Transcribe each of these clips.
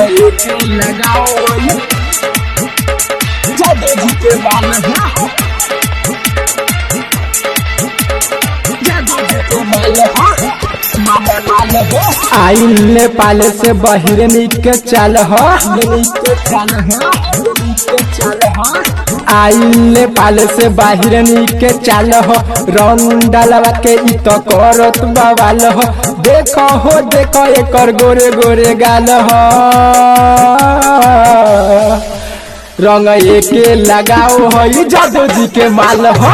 एके लगाओ जादू जी के माल हो जादू जी के माल हो मामा माल हो आई नेपाल से बहिरनी के चाल हो आई नेपाल से बहिरनी के चाल हो रंग डालवा के इ तो करत बवाल हो देखो एकर गोरे गोरे गाल हो रंग एके लगाओ हो जादू जी के माल हो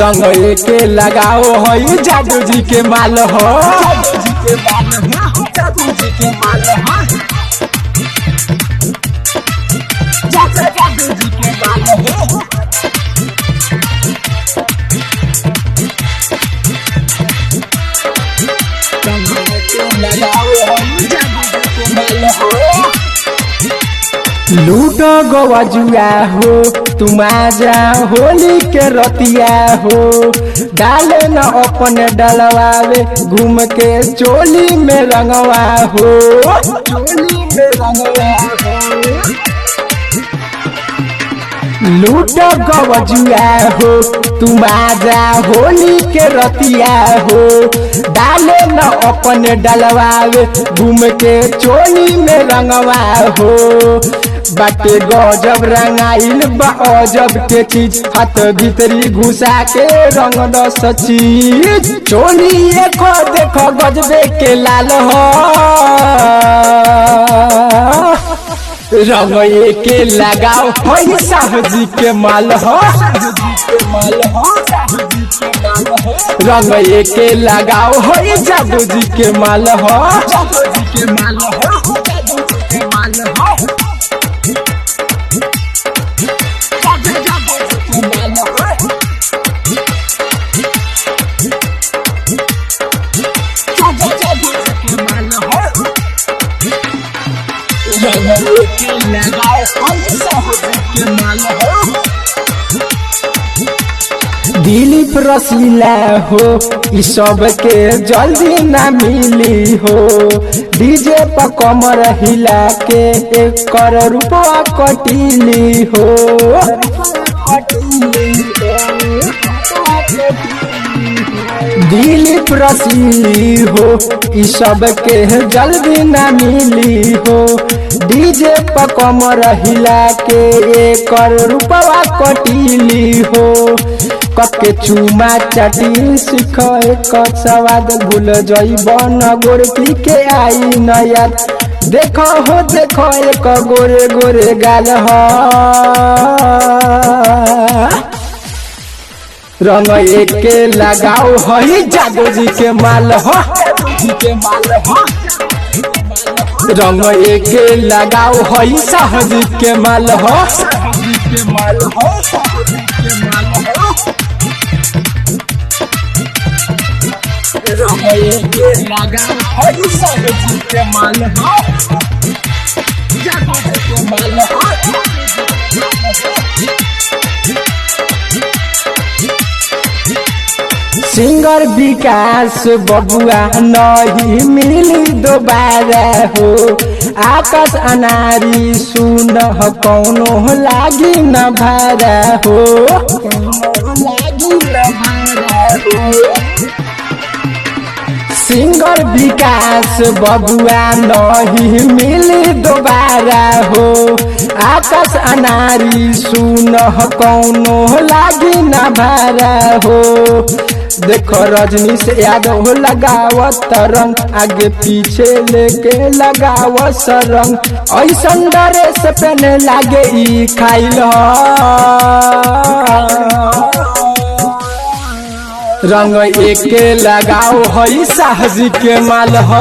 रंग एके लगाओ हो जादू जी के माल हो जादू जी के माल हो जादू जी के माल हो लूटो गोवा जुआ हो तुम आजा होली के रतिया हो डाले न अपने डलवावे घूम के चोली में रंगवा हो लूटो गोवा जुआ हो तुम आजा होली के रतिया हो डाले न अपने डलवावे घूम के चोली में रंगवा हो बाटे गजब रंगाइल बा अजब के चीज हाथ भीतरी घुसा के रंग दस चीज चोली देखो गजबे के लाल हो रंग एके लगाओ हो साहजी के माल हो रंग एके लगाओ हो जादू जी के माल हो दिलीप रसीला हो इस सब के जल्दी ना मिली हो डीजे पर कमर हिला के एकर रुपवा कटीली हो दिलीप रसीली हो इस सब के जल्दी ना मिली हो डीजे पर कमर हिला के एकर रुपवा कटीली हो कके चुमा चाटी सीख एक स्वाद भूल जइब न गोरकी के आई न याद देखो एक गोरे गोरे गाल हो रंग एके लगाओ हो जादू जी के माल हो रंग एके लगाओ हो साहजी के माल हो सिंगर विकास बबुआ नहीं मिली दोबारा हो आकाश अनारी सुन कौनो लागी न भारा हो सिंगर विकास बबुआ नहीं मिली दोबारा हो आकाश अनारी सुन कौनो लागी न भारा हो देखो रजनी से यादव लगावत रंग आगे पीछे लेके लगावत रंग ऐसन ड्रेस पहने लागे ई खाइल रंग एके लगाओ हो साहजी के माल हो